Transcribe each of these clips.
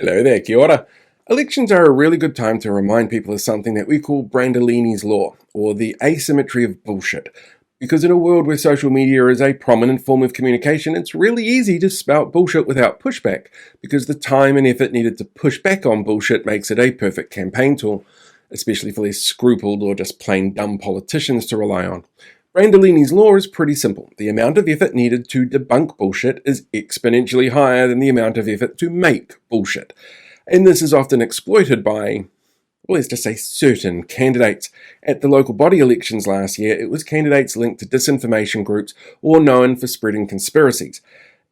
Hello there, kia ora. Elections are a really good time to remind people of something that we call Brandolini's law, or the asymmetry of bullshit. Because in a world where social media is a prominent form of communication, it's really easy to spout bullshit without pushback, because the time and effort needed to push back on bullshit makes it a perfect campaign tool, especially for less scrupled or just plain dumb politicians to rely on. Brandolini's law is pretty simple. The amount of effort needed to debunk bullshit is exponentially higher than the amount of effort to make bullshit. And this is often exploited by, well, let's just say certain candidates. At the local body elections last year, it was candidates linked to disinformation groups or known for spreading conspiracies.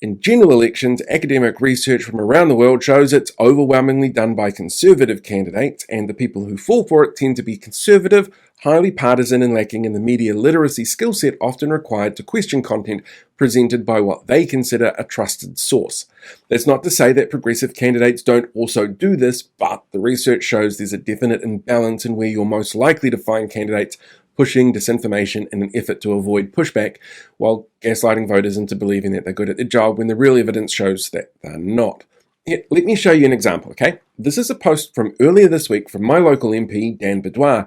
In general elections, academic research from around the world shows it's overwhelmingly done by conservative candidates, and the people who fall for it tend to be conservative, highly partisan, and lacking in the media literacy skill set often required to question content presented by what they consider a trusted source. That's not to say that progressive candidates don't also do this, but the research shows there's a definite imbalance in where you're most likely to find candidates pushing disinformation in an effort to avoid pushback, while gaslighting voters into believing that they're good at their job when the real evidence shows that they're not. Let me show you an example, okay? This is a post from earlier this week from my local MP, Dan Boudoir.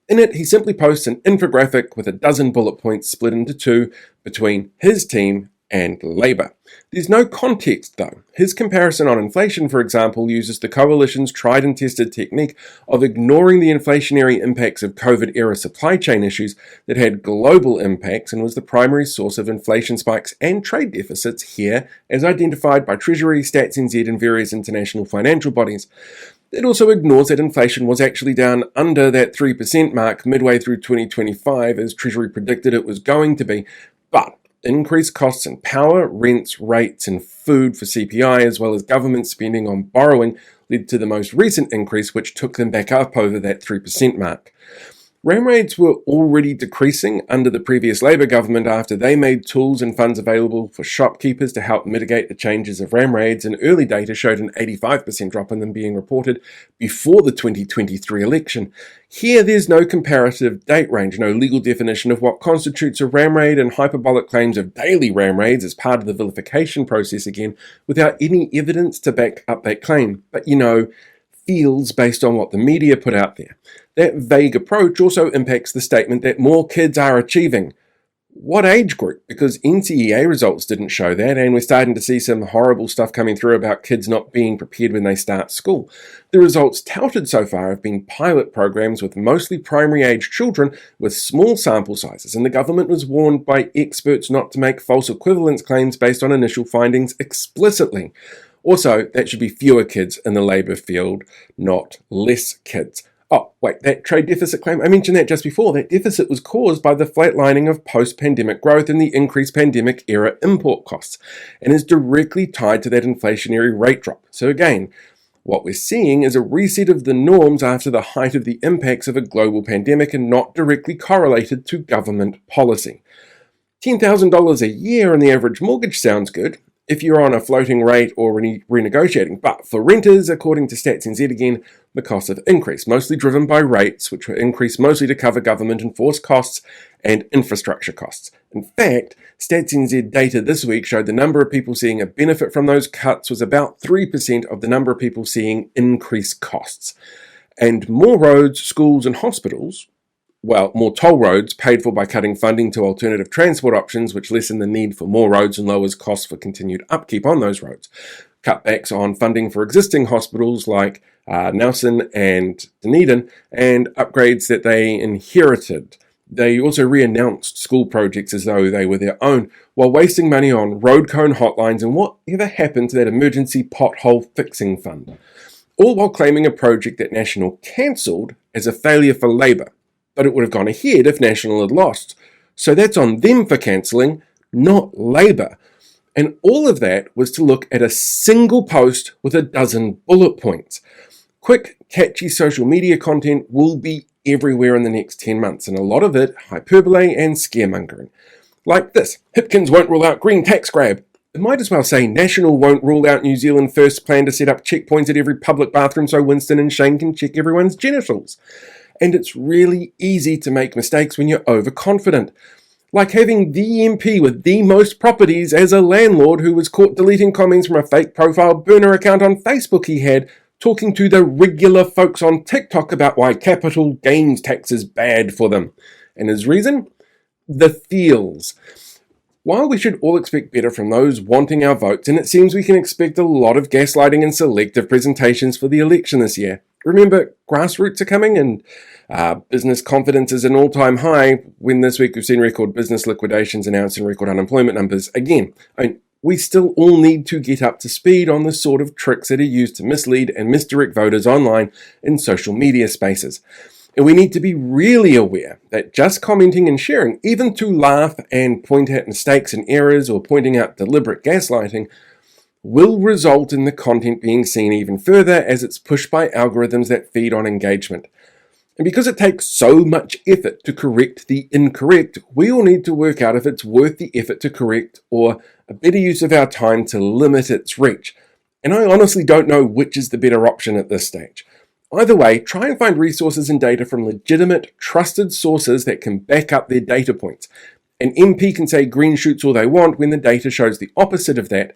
In it, he simply posts an infographic with a dozen bullet points split into two between his team and Labour. There's no context, though. His comparison on inflation, for example, uses the coalition's tried and tested technique of ignoring the inflationary impacts of COVID-era supply chain issues that had global impacts and was the primary source of inflation spikes and trade deficits here, as identified by Treasury, Stats NZ, and various international financial bodies. It also ignores that inflation was actually down under that 3% mark midway through 2025, as Treasury predicted it was going to be, but increased costs in power, rents, rates, and food for CPI, as well as government spending on borrowing, led to the most recent increase, which took them back up over that 3% mark. RAM rates were already decreasing under the previous Labour government after they made tools and funds available for shopkeepers to help mitigate the changes of RAM raids, and early data showed an 85% drop in them being reported before the 2023 election. Here there's no comparative date range, no legal definition of what constitutes a RAM raid, and hyperbolic claims of daily RAM raids as part of the vilification process again, without any evidence to back up that claim. But feels based on what the media put out there. That vague approach also impacts the statement that more kids are achieving. What age group? Because NCEA results didn't show that, and we're starting to see some horrible stuff coming through about kids not being prepared when they start school. The results touted so far have been pilot programs with mostly primary-age children with small sample sizes, and the government was warned by experts not to make false equivalence claims based on initial findings explicitly. Also, that should be fewer kids in the Labour field, not less kids. Oh, wait, that trade deficit claim, I mentioned that just before. That deficit was caused by the flatlining of post-pandemic growth and the increased pandemic-era import costs, and is directly tied to that inflationary rate drop. So again, what we're seeing is a reset of the norms after the height of the impacts of a global pandemic and not directly correlated to government policy. $10,000 a year on the average mortgage sounds good if you're on a floating rate or renegotiating, but for renters, according to Stats NZ again, the costs have increased, mostly driven by rates, which were increased mostly to cover government-enforced costs and infrastructure costs. In fact, Stats NZ data this week showed the number of people seeing a benefit from those cuts was about 3% of the number of people seeing increased costs. And more roads, schools, and hospitals, more toll roads paid for by cutting funding to alternative transport options, which lessen the need for more roads and lowers costs for continued upkeep on those roads. Cutbacks on funding for existing hospitals like Nelson and Dunedin, and upgrades that they inherited. They also re-announced school projects as though they were their own, while wasting money on road cone hotlines and whatever happened to that emergency pothole fixing fund. All while claiming a project that National cancelled as a failure for Labour. But it would have gone ahead if National had lost. So that's on them for cancelling, not Labour. And all of that was to look at a single post with a dozen bullet points. Quick, catchy social media content will be everywhere in the next 10 months, and a lot of it hyperbole and scaremongering. Like this: Hipkins won't rule out green tax grab. It might as well say National won't rule out New Zealand First's plan to set up checkpoints at every public bathroom so Winston and Shane can check everyone's genitals. And it's really easy to make mistakes when you're overconfident. Like having the MP with the most properties as a landlord who was caught deleting comments from a fake profile burner account on Facebook he had, talking to the regular folks on TikTok about why capital gains tax is bad for them. And his reason? The feels. While we should all expect better from those wanting our votes, and it seems we can expect a lot of gaslighting and selective presentations for the election this year. Remember, grassroots are coming and business confidence is an all-time high when this week we've seen record business liquidations announced and record unemployment numbers again. We still all need to get up to speed on the sort of tricks that are used to mislead and misdirect voters online in social media spaces. And we need to be really aware that just commenting and sharing, even to laugh and point at mistakes and errors or pointing out deliberate gaslighting, will result in the content being seen even further as it's pushed by algorithms that feed on engagement. And because it takes so much effort to correct the incorrect, we all need to work out if it's worth the effort to correct or a better use of our time to limit its reach. And I honestly don't know which is the better option at this stage. Either way, try and find resources and data from legitimate, trusted sources that can back up their data points. An MP can say green shoots all they want when the data shows the opposite of that,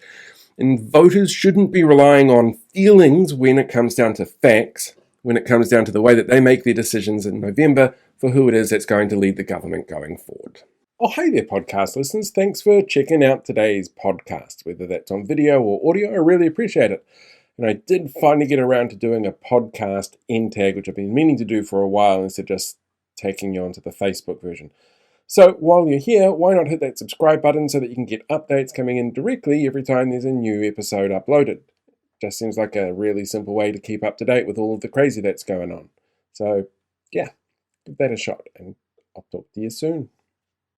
and voters shouldn't be relying on feelings when it comes down to facts, when it comes down to the way that they make their decisions in November for who it is that's going to lead the government going forward. Oh, hey there, podcast listeners. Thanks for checking out today's podcast, whether that's on video or audio. I really appreciate it. And I did finally get around to doing a podcast end tag, which I've been meaning to do for a while instead of just taking you onto the Facebook version. So while you're here, why not hit that subscribe button so that you can get updates coming in directly every time there's a new episode uploaded. Just seems like a really simple way to keep up to date with all of the crazy that's going on. So yeah, give that a shot and I'll talk to you soon.